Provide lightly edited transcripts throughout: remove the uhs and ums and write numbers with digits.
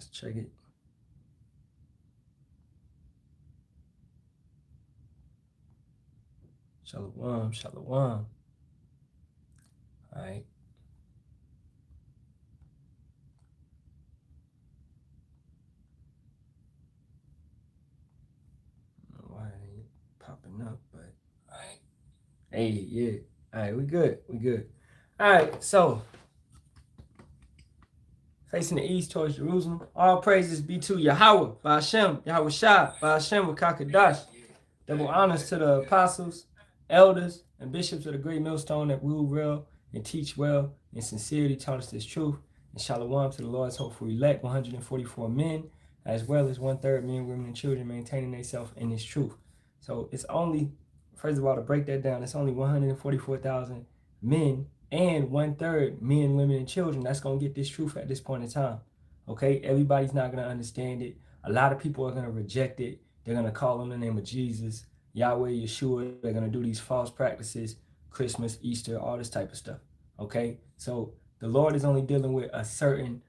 Let's check it. Shalawam, shalawam. All right. I don't know why it ain't popping up, but all right. Hey, yeah. All right, we good. We good. All right, so facing the east towards Jerusalem, all praises be to Yahawah, by Shem, Yahawashi, by Shem with Kakadash. Double honors to the apostles, elders, and bishops of the great millstone that rule well and teach well and sincerely taught us this truth. And Shalawam to the Lord's hopeful elect, 144 men, as well as 1/3 men, women, and children maintaining themselves in this truth. So it's only, first of all, to break that down, it's only 144,000 men and 1/3 men, women, and children that's going to get this truth at this point in time. Okay, everybody's not going to understand it. A lot of people are going to reject it. They're going to call on the name of Jesus, Yahweh, Yeshua. They're going to do these false practices, Christmas, Easter, all this type of stuff. Okay, so the Lord is only dealing with a certain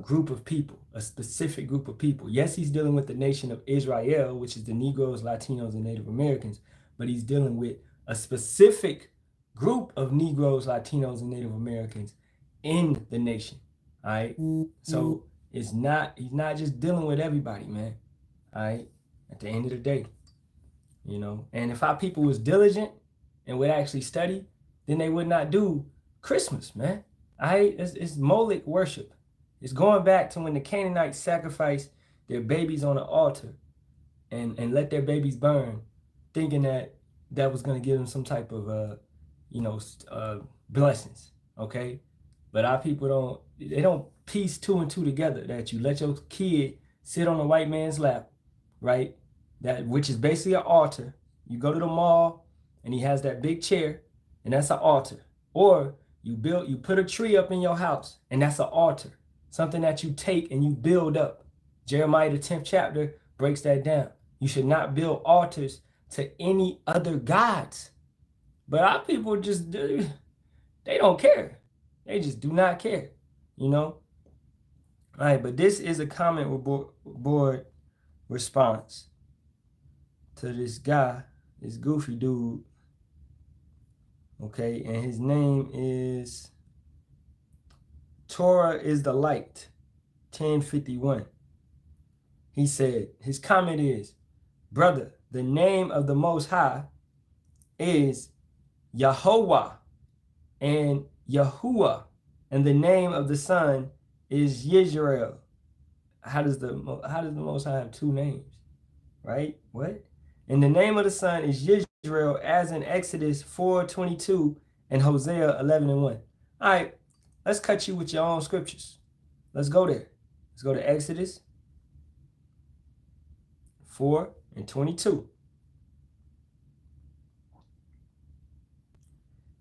group of people, a specific group of people. Yes, he's dealing with the nation of Israel, which is the Negroes, Latinos, and Native Americans, but he's dealing with a specific group of Negroes, Latinos, and Native Americans in the nation. All right, so he's not just dealing with everybody, man. All right, at the end of the day, you know, and if our people was diligent and would actually study, then they would not do Christmas, man. All right, it's Moloch worship. It's going back to when the Canaanites sacrificed their babies on the altar and let their babies burn, thinking that was going to give them some type of blessings. Okay, but our people don't piece two and two together, that you let your kid sit on a white man's lap, right? That, which is basically an altar. You go to the mall and he has that big chair, and that's an altar. Or you put a tree up in your house, and that's an altar. Something that you take and you build up. Jeremiah, the 10th chapter, breaks that down. You should not build altars to any other gods. But our people just, they don't care. They just do not care, you know? All right, but this is a comment board response to this guy, this goofy dude, okay? And his name is Torah is the Light, 1051. He said, his comment is, brother, the name of the Most High is Yahawah and Yahuwah, and the name of the Son is Yisrael. How does the Most High have two names? Right? What? And the name of the Son is Yisrael, as in Exodus 4:22 and Hosea 11:1. All right, let's cut you with your own scriptures. Let's go there. Let's go to Exodus 4:22.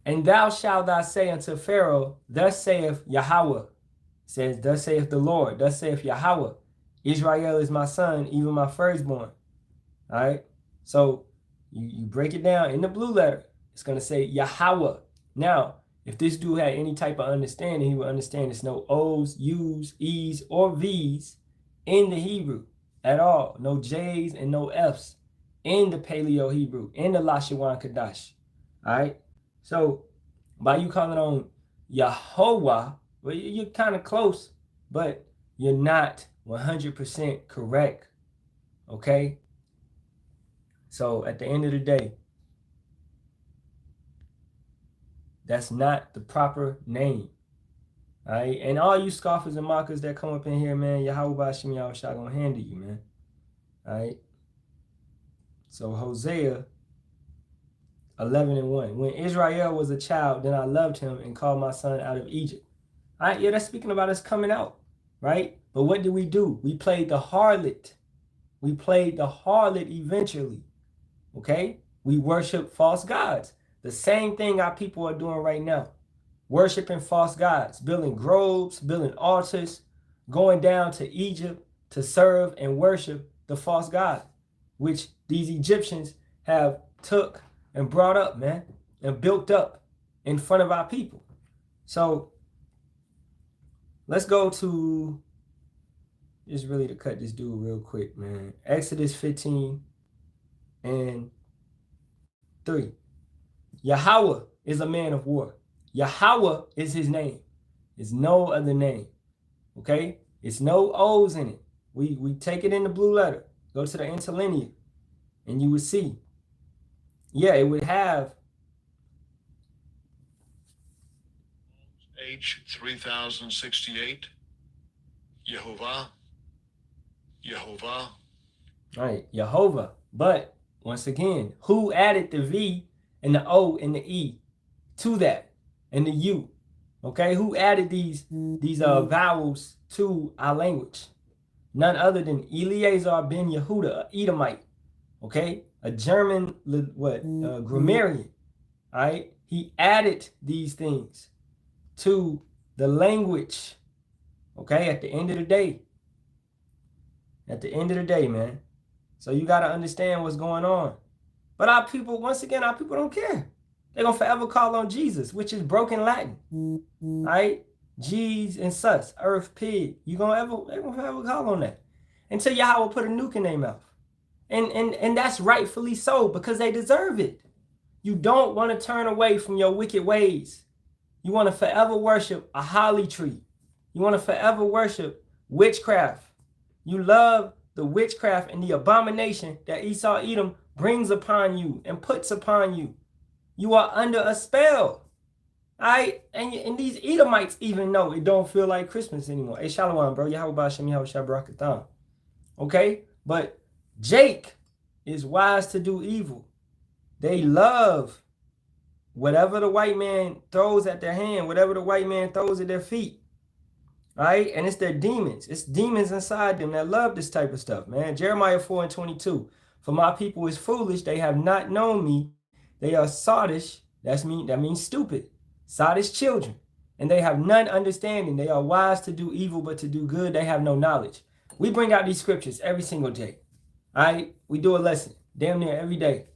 And thou shalt thou say unto Pharaoh, thus saith Yahawah, says, thus saith the Lord, thus saith Yahawah, Israel is my son, even my firstborn. All right, so you break it down in the blue letter, it's going to say Yahawah. Now, if this dude had any type of understanding, he would understand there's no O's, U's, E's, or V's in the Hebrew at all. No J's and no F's in the Paleo Hebrew, in the Lashawan Kadash. All right, so by you calling on Yahawah, well, you're kind of close, but you're not 100% correct, okay? So at the end of the day, that's not the proper name, all right? And all you scoffers and mockers that come up in here, man, Yahawah Shem Yahawashi gonna handle you, man, all right? So Hosea 11:1. When Israel was a child, then I loved him and called my son out of Egypt. All right, yeah, that's speaking about us coming out, right? But what did we do? We played the harlot. We played the harlot eventually, okay? We worship false gods. The same thing our people are doing right now. Worshiping false gods, building groves, building altars, going down to Egypt to serve and worship the false god, which these Egyptians have took and brought up, man, and built up in front of our people. So let's go to just really to cut this dude real quick, man. Exodus 15 and 3. Yahawah is a man of war. Yahawah is his name. It's no other name. Okay? It's no O's in it. We take it in the blue letter. Go to the interlinear. And you would see. Yeah, it would have H 3068. Yahawashi. Right, Yahawashi. But once again, who added the V and the O and the E to that and the U? Okay, who added these vowels to our language? None other than Eleazar ben Yehuda, a Edomite. Okay, a German grammarian. All right, he added these things to the language. Okay, at the end of the day. At the end of the day, man. So you got to understand what's going on. But our people, once again, our people don't care. They're going to forever call on Jesus, which is broken Latin. Right? G's and sus, earth, pig. They're going to forever call on that. Until Yahawah put a nuke in their mouth. And that's rightfully so, because they deserve it. You don't want to turn away from your wicked ways. You want to forever worship a holly tree. You want to forever worship witchcraft. You love the witchcraft and the abomination that Esau Edom brings upon you and puts upon you. You are under a spell. And these Edomites even know it don't feel like Christmas anymore. Hey, Shalawam, bro. Yahawah, Sham, Yahawashi, Barak, Ahtham. Okay? But Jake is wise to do evil. They love whatever the white man throws at their hand, whatever the white man throws at their feet. Right? And it's their demons. It's demons inside them that love this type of stuff, man. Jeremiah 4 and 22. For my people is foolish. They have not known me. They are sottish. That means stupid. Sottish children. And they have none understanding. They are wise to do evil, but to do good, they have no knowledge. We bring out these scriptures every single day. All right? We do a lesson damn near every day.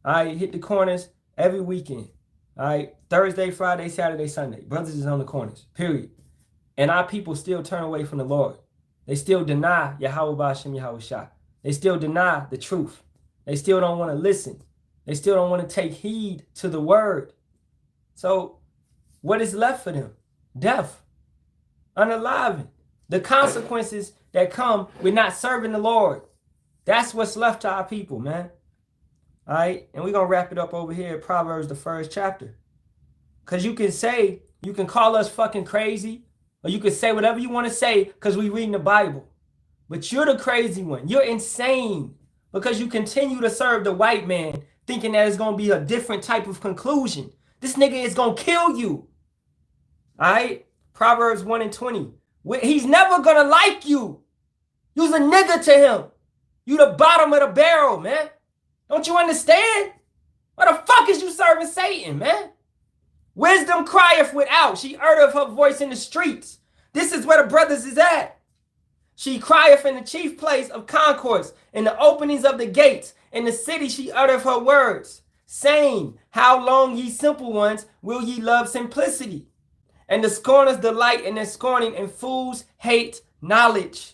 All right? Hit the corners every weekend. All right? Thursday, Friday, Saturday, Sunday. Brothers is on the corners. Period. And our people still turn away from the Lord. They still deny Yahawah Shem Yahawashi. They still deny the truth. They still don't want to listen. They still don't want to take heed to the word. So what is left for them? Death. Unaliving. The consequences that come with not serving the Lord. That's what's left to our people, man. All right. And we're going to wrap it up over here at Proverbs, the 1st chapter. Because you can call us fucking crazy. Or you could say whatever you want to say because we reading the Bible. But you're the crazy one. You're insane because you continue to serve the white man thinking that it's going to be a different type of conclusion. This nigga is going to kill you. All right? Proverbs 1 and 20. He's never going to like you. You's a nigga to him. You the bottom of the barrel, man. Don't you understand? Why the fuck is you serving Satan, man? Wisdom crieth without. She uttereth her voice in the streets. This is where the brothers is at. She crieth in the chief place of concourse, in the openings of the gates. In the city she uttereth her words, saying, how long, ye simple ones, will ye love simplicity? And the scorners delight in their scorning, and fools hate knowledge.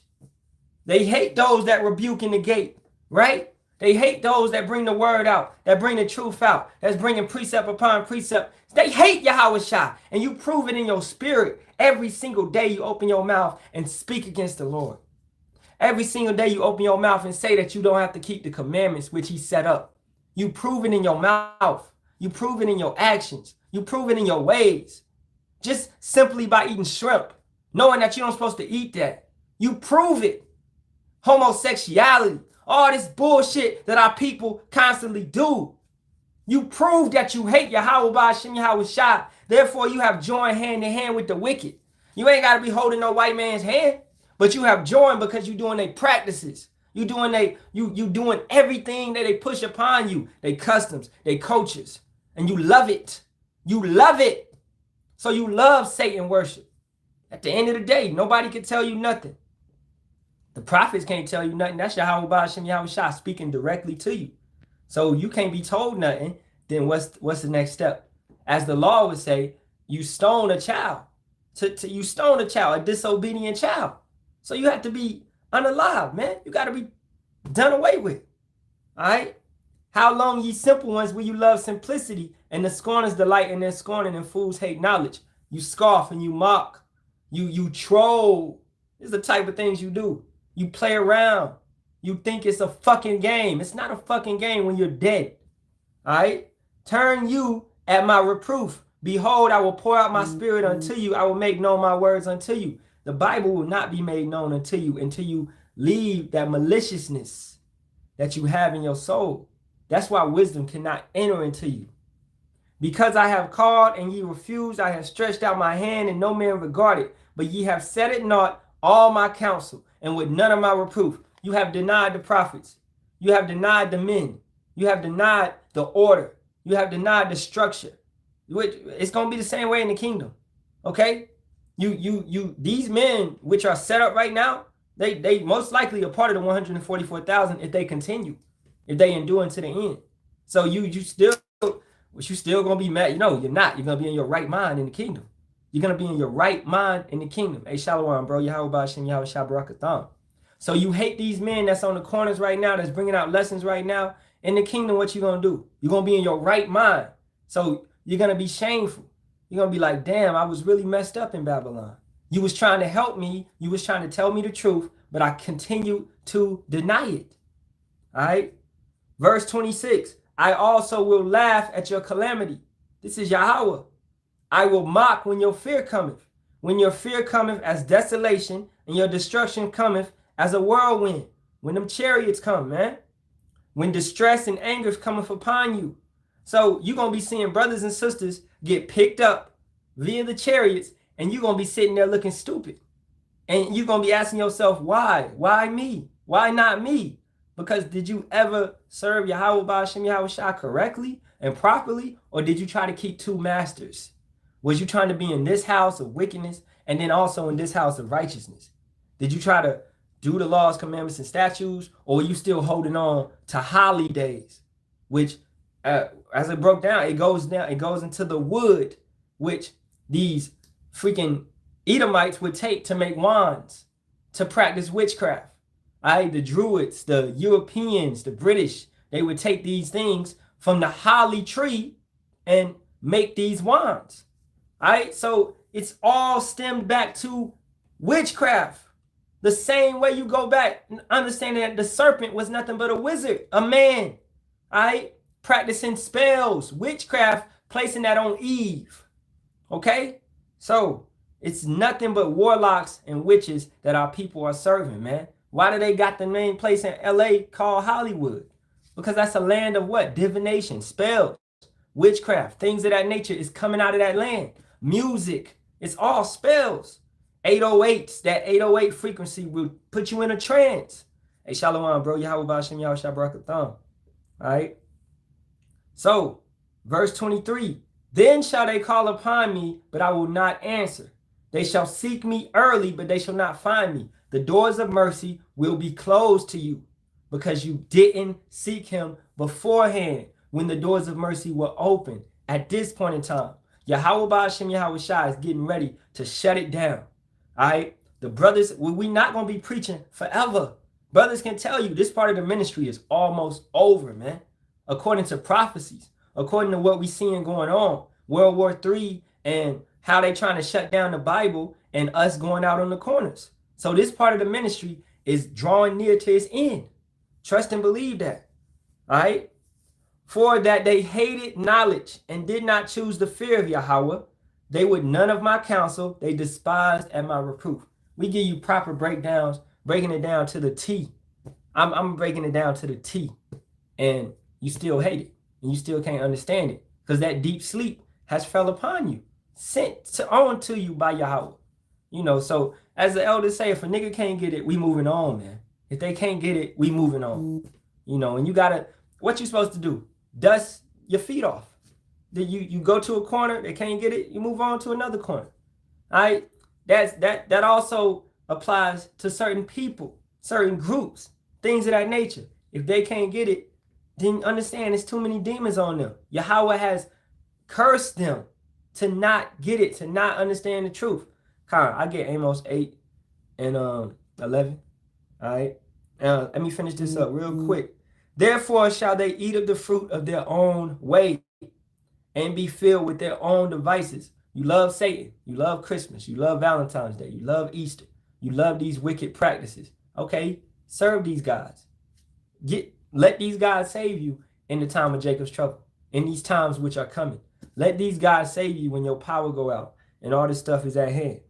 They hate those that rebuke in the gate, right? They hate those that bring the word out, that bring the truth out, that's bringing precept upon precept. They hate Yahawashi, and you prove it in your spirit. Every single day you open your mouth and speak against the Lord. Every single day you open your mouth and say that you don't have to keep the commandments which he set up. You prove it in your mouth. You prove it in your actions. You prove it in your ways. Just simply by eating shrimp, knowing that you're not supposed to eat that. You prove it. Homosexuality, all this bullshit that our people constantly do. You prove that you hate Yahawah Shem Yahawashi. Therefore, you have joined hand in hand with the wicked. You ain't got to be holding no white man's hand, but you have joined because you're doing their practices. You doing everything that they push upon you. They customs, they cultures, and you love it. You love it. So you love Satan worship. At the end of the day, nobody can tell you nothing. The prophets can't tell you nothing. That's Yahawah Shem Yahawashi speaking directly to you. So you can't be told nothing. Then what's the next step? As the law would say, you stone a child. You stone a child, a disobedient child. So you have to be unalive, man. You got to be done away with. All right? How long, ye simple ones, will you love simplicity, and the scorners delight in their scorning, and fools hate knowledge? You scoff and you mock. You troll. This is the type of things you do. You play around. You think it's a fucking game. It's not a fucking game when you're dead. All right? Turn you at my reproof. Behold, I will pour out my spirit unto you. I will make known my words unto you. The Bible will not be made known unto you until you leave that maliciousness that you have in your soul. That's why wisdom cannot enter into you. Because I have called and ye refused, I have stretched out my hand and no man regarded. But ye have set at naught all my counsel, and with none of my reproof. You have denied the prophets. You have denied the men. You have denied the order. You have denied the structure. It's going to be the same way in the kingdom. Okay? These men which are set up right now, they most likely are part of the 144,000 if they continue, if they endure unto the end. So you still gonna be mad. No, you're not. You're gonna be in your right mind in the kingdom. You're gonna be in your right mind in the kingdom. Hey, Shalawam, bro. Yahawah, Barak, Ahtham. So you hate these men that's on the corners right now, that's bringing out lessons right now. In the kingdom, what you gonna do? You're gonna be in your right mind. So you're gonna be shameful. You're gonna be like, damn, I was really messed up in Babylon. You was trying to help me. You was trying to tell me the truth, but I continued to deny it. All right. Verse 26. I also will laugh at your calamity. This is Yahawah. I will mock when your fear cometh. When your fear cometh as desolation, and your destruction cometh as a whirlwind. When them chariots come, man. When distress and anger cometh upon you. So you're going to be seeing brothers and sisters get picked up via the chariots, and you're going to be sitting there looking stupid. And you're going to be asking yourself, why? Why me? Why not me? Because did you ever serve Yahawah Ba'ashem Yahawashi correctly and properly? Or did you try to keep two masters? Was you trying to be in this house of wickedness and then also in this house of righteousness? Did you try to do the laws, commandments, and statutes? Or were you still holding on to holidays? Which, as it broke down, it goes into the wood, which these freaking Edomites would take to make wands, to practice witchcraft. The Druids, the Europeans, the British, they would take these things from the holly tree and make these wands. So it's all stemmed back to witchcraft. The same way you go back, understanding that the serpent was nothing but a wizard, a man, practicing spells, witchcraft, placing that on Eve. Okay? So it's nothing but warlocks and witches that our people are serving, man. Why do they got the main place in LA called Hollywood? Because that's a land of what? Divination, spells, witchcraft, things of that nature is coming out of that land. Music, it's all spells. 808s, that 808 frequency will put you in a trance. Hey, Shalawam, bro. Yahawah Ba'ashem Yahawashi Barak Ahtham. All right. So, verse 23. Then shall they call upon me, but I will not answer. They shall seek me early, but they shall not find me. The doors of mercy will be closed to you because you didn't seek him beforehand when the doors of mercy were open. At this point in time, Yahawah Ba'ashem Yahawashi is getting ready to shut it down. All right? The brothers, we're not going to be preaching forever. Brothers can tell you this part of the ministry is almost over, man. According to prophecies, according to what we're seeing going on, World War III and how they trying to shut down the Bible and us going out on the corners. So this part of the ministry is drawing near to its end. Trust and believe that. All right? For that they hated knowledge and did not choose the fear of Yahawah. They would none of my counsel. They despised at my reproof. We give you proper breakdowns, breaking it down to the T. I'm breaking it down to the T. And you still hate it. And you still can't understand it. Because that deep sleep has fell upon you. Sent on to you by Yahawah. You know, so as the elders say, if a nigga can't get it, we moving on, man. If they can't get it, we moving on. You know, and you gotta, what you supposed to do? Dust your feet off. You go to a corner, they can't get it, you move on to another corner. All right? That also applies to certain people, certain groups, things of that nature. If they can't get it, then understand there's too many demons on them. Yahawah has cursed them to not get it, to not understand the truth. I get Amos 8 and 11. All right. Let me finish this up real quick. Therefore shall they eat of the fruit of their own way and be filled with their own devices. You love Satan. You love Christmas. You love Valentine's Day. You love Easter. You love these wicked practices. Okay, serve these guys. Let these guys save you in the time of Jacob's trouble, in these times which are coming. Let these guys save you when your power go out and all this stuff is at hand.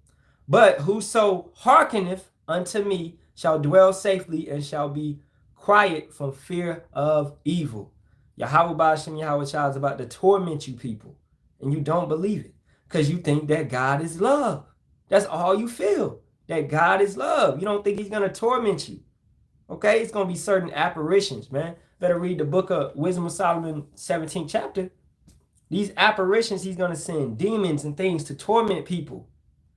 But whoso hearkeneth unto me shall dwell safely and shall be quiet from fear of evil. Yahawah Ba'ashem Yahawashi is about to torment you people, and you don't believe it because you think that God is love. That's all you feel, that God is love. You don't think he's going to torment you. Okay, it's going to be certain apparitions, man. Better read the book of Wisdom of Solomon, 17th chapter. These apparitions, he's going to send demons and things to torment people.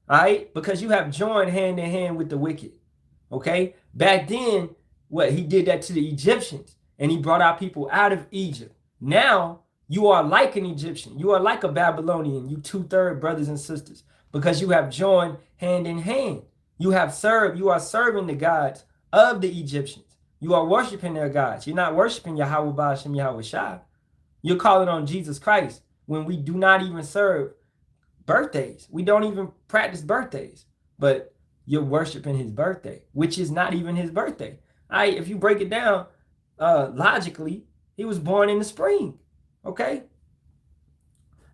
All right, because you have joined hand in hand with the wicked. Okay, back then, what he did that to the Egyptians, and he brought our people out of Egypt. Now you are like an Egyptian, you are like a Babylonian, you 2/3 brothers and sisters, because you have joined hand in hand. You are serving the gods of the Egyptians. You are worshiping their gods. You're not worshiping Yahawah Ba'ashem Yahawashi. You're calling on Jesus Christ when we do not even serve birthdays. We don't even practice birthdays, but you're worshiping his birthday, which is not even his birthday. All right, if you break it down logically, he was born in the spring. Okay.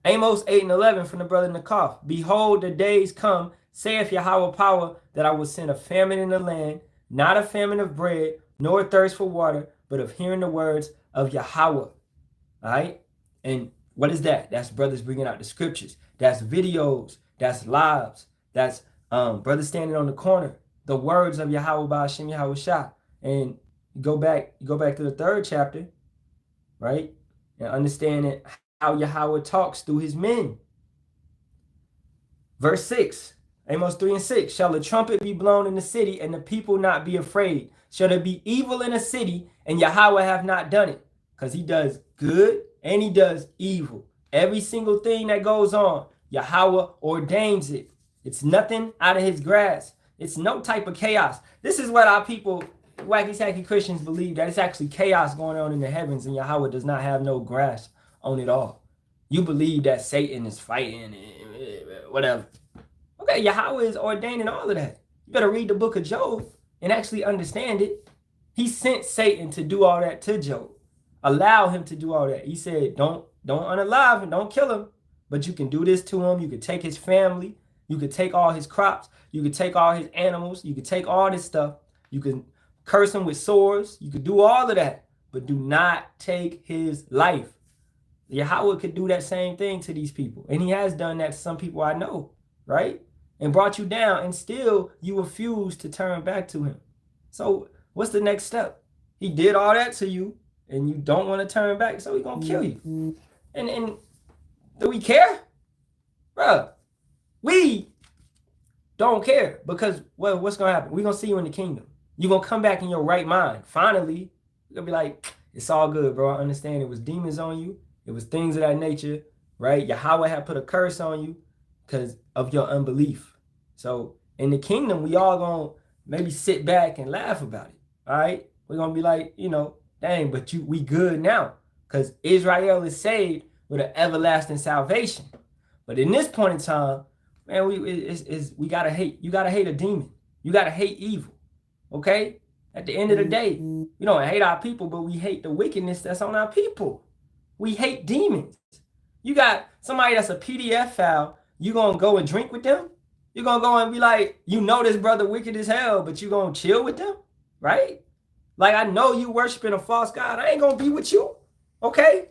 Amos 8:11 from the brother Nakaf. Behold, the days come, saith Yahawah power, that I will send a famine in the land, not a famine of bread, nor a thirst for water, but of hearing the words of Yahawah. All right. And what is that? That's brothers bringing out the scriptures. That's videos. That's lives. That's brothers standing on the corner. The words of Yahawah Ba'ashem Yahawashi. And go back to the 3rd chapter, right? And understand how Yahawah talks through his men. Verse 6, Amos 3:6. Shall a trumpet be blown in the city, and the people not be afraid? Shall there be evil in a city, and Yahawah have not done it? Because he does good and he does evil. Every single thing that goes on, Yahawah ordains it. It's nothing out of his grasp. It's no type of chaos. This is what our people, wacky sacky Christians, believe, that it's actually chaos going on in the heavens, and Yahawah does not have no grasp on it all. You believe that Satan is fighting, whatever. Okay, Yahawah is ordaining all of that. You better read the book of Job and actually understand it. He sent Satan to do all that to Job. Allow him to do all that. He said, don't unalive him, don't kill him, but you can do this to him. You could take his family. You could take all his crops. You could take all his animals. You could take all this stuff. You can curse him with swords. You could do all of that, but do not take his life. Yahawah could do that same thing to these people. And he has done that to some people I know, right? And brought you down, and still you refuse to turn back to him. So what's the next step? He did all that to you, and you don't want to turn back, so he's going to kill you. And do we care? Bruh, we don't care, because what's going to happen? We're going to see you in the kingdom. You're going to come back in your right mind. Finally, you're going to be like, it's all good, bro. I understand it was demons on you. It was things of that nature, right? Yahawah had put a curse on you because of your unbelief. So in the kingdom, we all going to maybe sit back and laugh about it, all right? We're going to be like, dang, but we good now because Israel is saved with an everlasting salvation. But in this point in time, man, we gotta hate. You gotta hate a demon. You gotta hate evil. Okay? At the end of the day, we don't hate our people, but we hate the wickedness that's on our people. We hate demons. You got somebody that's a PDF file, you gonna go and drink with them? You're gonna go and be like, this brother wicked as hell, but you gonna chill with them? Right? Like, I know you worshiping a false god. I ain't gonna be with you. Okay?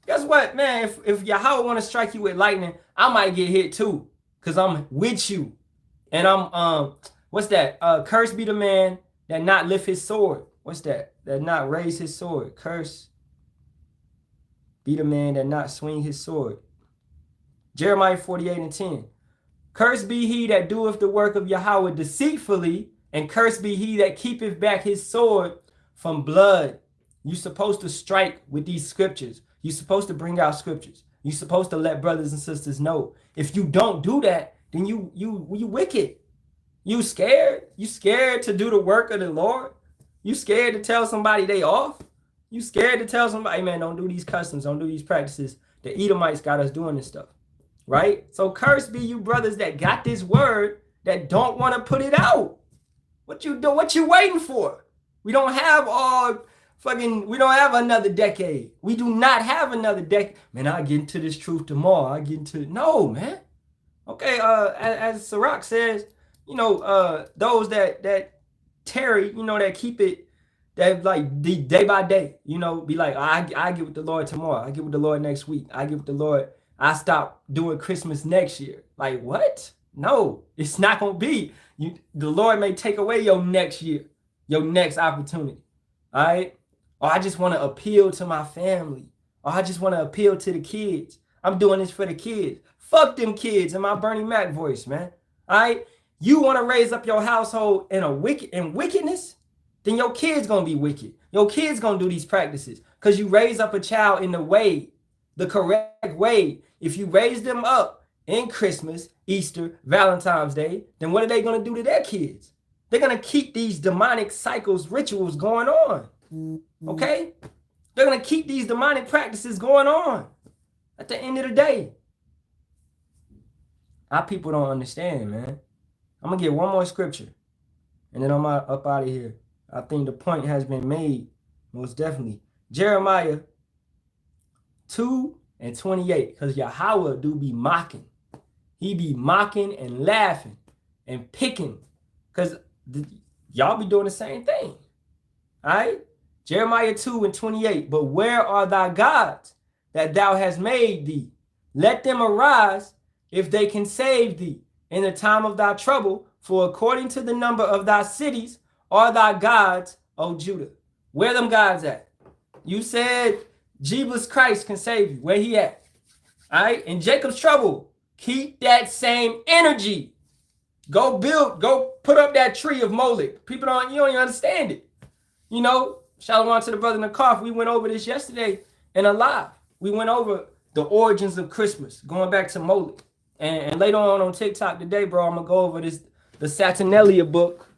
Guess what, man? If Yahawah want to strike you with lightning, I might get hit too, because I'm with you. And I'm, what's that? Curse be the man that not lift his sword. What's that? That not raise his sword. Curse be the man that not swing his sword. Jeremiah 48:10. Curse be he that doeth the work of Yahawah deceitfully, and curse be he that keepeth back his sword from blood. You're supposed to strike with these scriptures. You're supposed to bring out scriptures. You're supposed to let brothers and sisters know. If you don't do that, then you wicked. You scared? You scared to do the work of the Lord? You scared to tell somebody they off? You scared to tell somebody, man, don't do these customs, don't do these practices. The Edomites got us doing this stuff, right? So cursed be you brothers that got this word that don't want to put it out. What you do? What you waiting for? We don't have we don't have another decade. We do not have another decade. Man, I'll get into this truth tomorrow. I get into no, man. Okay, as Sirach says, those that tarry, that keep it, that like day by day, be like, I get with the Lord tomorrow. I get with the Lord next week. I get with the Lord. I stop doing Christmas next year. Like what? No, it's not gonna be. The Lord may take away your next year, your next opportunity. All right. Or I just want to appeal to my family. Or I just want to appeal to the kids. I'm doing this for the kids. Fuck them kids in my Bernie Mac voice, man. All right. You want to raise up your household in wickedness? Then your kid's gonna be wicked. Your kid's gonna do these practices because you raise up a child in the correct way. If you raise them up in Christmas, Easter, Valentine's Day, then what are they gonna do to their kids? They're gonna keep these demonic cycles, rituals going on. Okay? They're gonna keep these demonic practices going on. At the end of the day, our people don't understand, man. I'm gonna get one more scripture, and then I'm up out of here. I think the point has been made, most definitely. Jeremiah 2:28, because Yahawah do be mocking. He be mocking and laughing and picking, because y'all be doing the same thing. All right? Jeremiah 2:28, but where are thy gods that thou hast made thee? Let them arise if they can save thee in the time of thy trouble, for according to the number of thy cities are thy gods, O Judah. Where them gods at? You said Jesus Christ can save you. Where he at? All right? In Jacob's trouble, keep that same energy. Go put up that tree of Molech. People don't even understand it. Shalawam to the brother Nakaf. We went over this yesterday in a live. We went over the origins of Christmas, going back to Molech. And later on TikTok today, bro, I'm going to go over the Saturnalia book,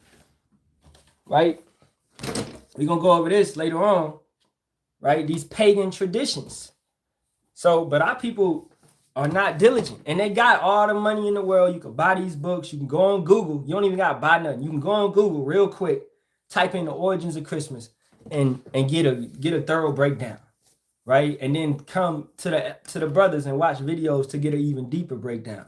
right? We're going to go over this later on, right? These pagan traditions. So, but our people are not diligent. And they got all the money in the world. You can buy these books. You can go on Google. You don't even got to buy nothing. You can go on Google real quick, type in the origins of Christmas and get a thorough breakdown, right? And then come to the brothers and watch videos to get an even deeper breakdown.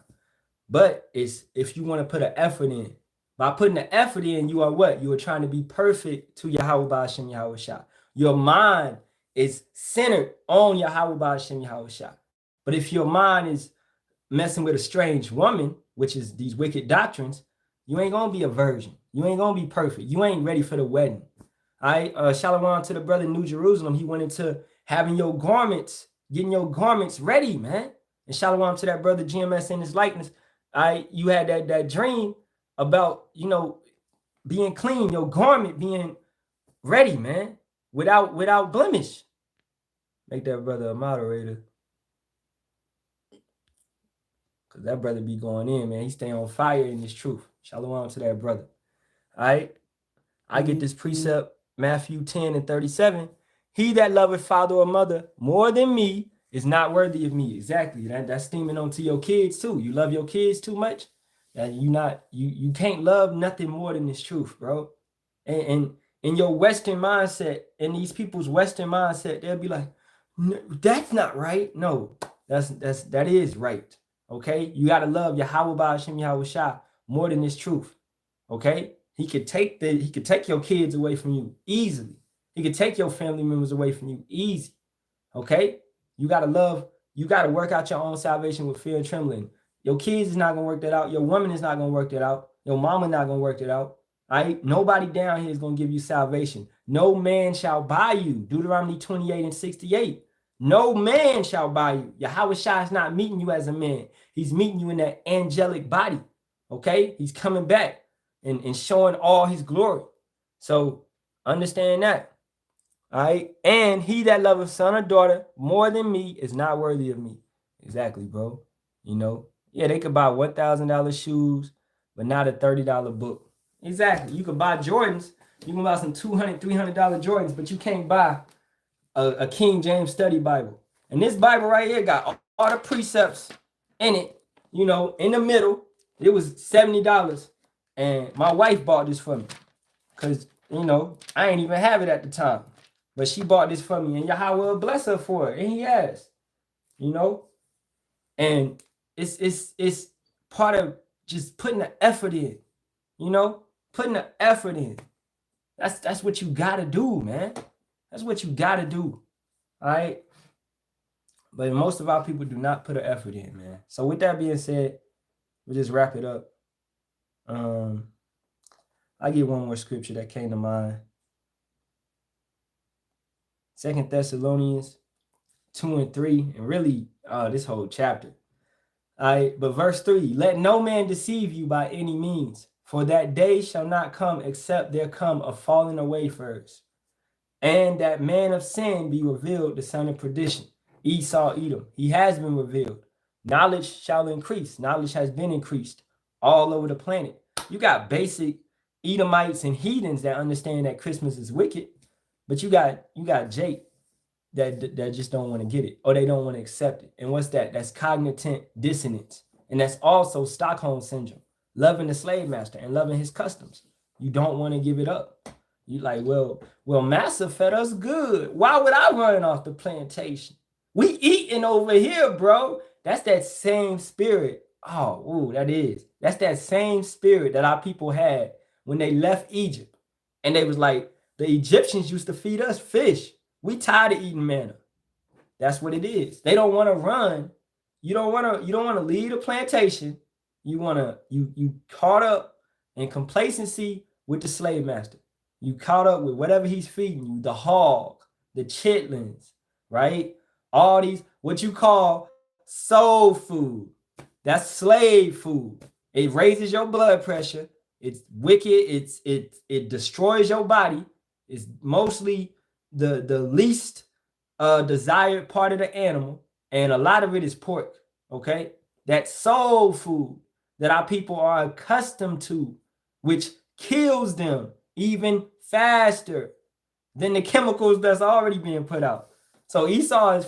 But it's if you want to put an effort in. By putting the effort in, you are what? You are trying to be perfect to Yahawah Ba'ashem Yahawashi. Your mind is centered on Yahawah Ba'ashem Yahawashi. But if your mind is messing with a strange woman, which is these wicked doctrines, you ain't going to be a virgin. You ain't going to be perfect. You ain't ready for the wedding. All right? Shalawam to the brother in New Jerusalem. He went into having your garments, getting your garments ready, man. And Shalawam to that brother GMS in his likeness. You had that dream about, being clean, your garment being ready, man, without blemish. Make that brother a moderator. Because that brother be going in, man. He stay on fire in this truth. Shalom to that brother. All right. I get this precept, Matthew 10:37. He that loveth father or mother more than me is not worthy of me. Exactly. That's steaming onto your kids too. You love your kids too much. You can't love nothing more than this truth, bro. And in your Western mindset, in these people's Western mindset, they'll be like, no, that's not right. No, that is right. Okay, you gotta love Yahawah Ba'ashem Yahawashi more than this truth. Okay, he could take your kids away from you easily. He could take your family members away from you easy. Okay, you gotta work out your own salvation with fear and trembling. Your kids is not gonna work that out. Your woman is not gonna work that out. Your mama not gonna work that out. All right, nobody down here is gonna give you salvation. No man shall buy you. Deuteronomy 28:68. No man shall buy you. Yahawashi is not meeting you as a man. He's meeting you in that angelic body. Okay? He's coming back and showing all his glory. So understand that. All right? And he that loveth son or daughter more than me is not worthy of me. Exactly, bro. Yeah, they could buy $1,000 shoes, but not a $30 book. Exactly. You can buy Jordans. You can buy some $200, $300 Jordans, but you can't buy a King James study Bible. And this Bible right here got all the precepts in it, you know, in the middle. It was $70. And my wife bought this for me. Because, you know, I ain't even have it at the time. But she bought this for me. And Yahawah bless her for it. And he has. You know? And it's part of just putting the effort in. You know? Putting the effort in. That's what you gotta do, man. That's what you gotta do. All right? But most of our people do not put an effort in, man. So with that being said, we'll just wrap it up. I get one more scripture that came to mind. 2 Thessalonians 2 and 3, and really this whole chapter. All right, but verse 3, let no man deceive you by any means, for that day shall not come except there come a falling away first, and that man of sin be revealed, the son of perdition, Esau, Edom. He has been revealed. Knowledge shall increase. Knowledge has been increased all over the planet. You got basic Edomites and heathens that understand that Christmas is wicked, but you got Jake that just don't want to get it, or they don't want to accept it. And what's that? That's cognitive dissonance. And that's also Stockholm syndrome, loving the slave master and loving his customs. You don't want to give it up. You like, well, Massa fed us good. Why would I run off the plantation? We eating over here, bro. That's that same spirit. Oh, ooh, that's that same spirit that our people had when they left Egypt. And they was like, the Egyptians used to feed us fish. We tired of eating manna. That's what it is. They don't want to run. You don't want to leave the plantation. You caught up in complacency with the slave master. You caught up with whatever he's feeding you, the hog, the chitlins, right? All these, what you call soul food. That's slave food. It raises your blood pressure. It's wicked. It destroys your body. It's mostly the least desired part of the animal, and a lot of it is pork. Okay, that soul food that our people are accustomed to, which kills them even faster than the chemicals that's already being put out. So Esau is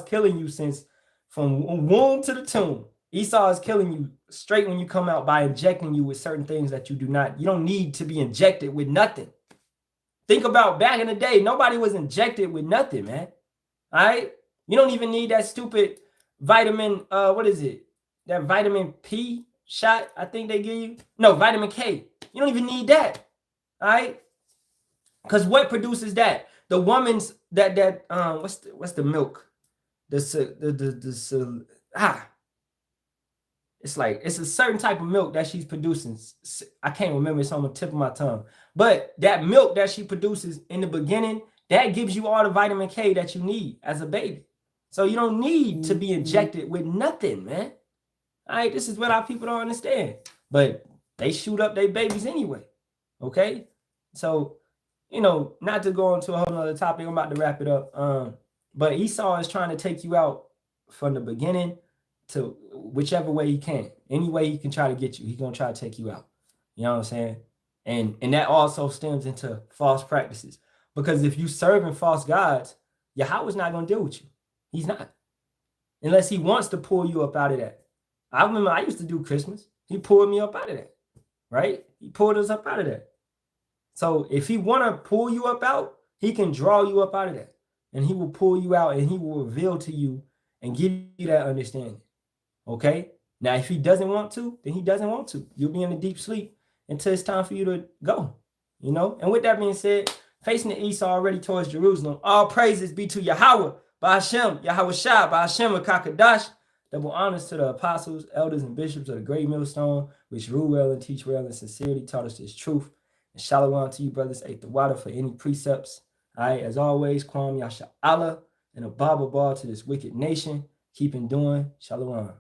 killing you since from womb to the tomb. Esau is killing you straight when you come out by injecting you with certain things that you don't need to be injected with nothing. Think about back in the day, nobody was injected with nothing, man. All right? You don't even need that stupid vitamin, what is it? That vitamin P shot, I think they give you. No, vitamin K. You don't even need that. All right? Because what produces that? The woman's what's the milk? It's a certain type of milk that she's producing. I can't remember, it's on the tip of my tongue. But that milk that she produces in the beginning, that gives you all the vitamin K that you need as a baby. So you don't need to be injected with nothing, man. All right, this is what our people don't understand. But they shoot up their babies anyway. Okay? So, not to go into a whole nother topic, I'm about to wrap it up. But Esau is trying to take you out from the beginning to whichever way he can. Any way he can try to get you, he's going to try to take you out. You know what I'm saying? And that also stems into false practices. Because if you serving false gods, Yahawah's not going to deal with you. He's not. Unless he wants to pull you up out of that. I remember I used to do Christmas. He pulled me up out of that. Right? He pulled us up out of that. So if he want to pull you up out, he can draw you up out of that. And he will pull you out and he will reveal to you and give you that understanding. Okay? Now, if he doesn't want to, then he doesn't want to. You'll be in a deep sleep until it's time for you to go. And with that being said, facing the east already towards Jerusalem, all praises be to Yahawah, by Sham, Yahawashi, by Sham Kakadash. Double honors to the apostles, elders, and bishops of the great millstone, which rule well and teach well and sincerely taught us this truth. And Shalawam to you, brothers, ate the water for any precepts. All right, as always, Kwam Yasharahla and a Bible ball to this wicked nation. Keep in doing. Shalawam.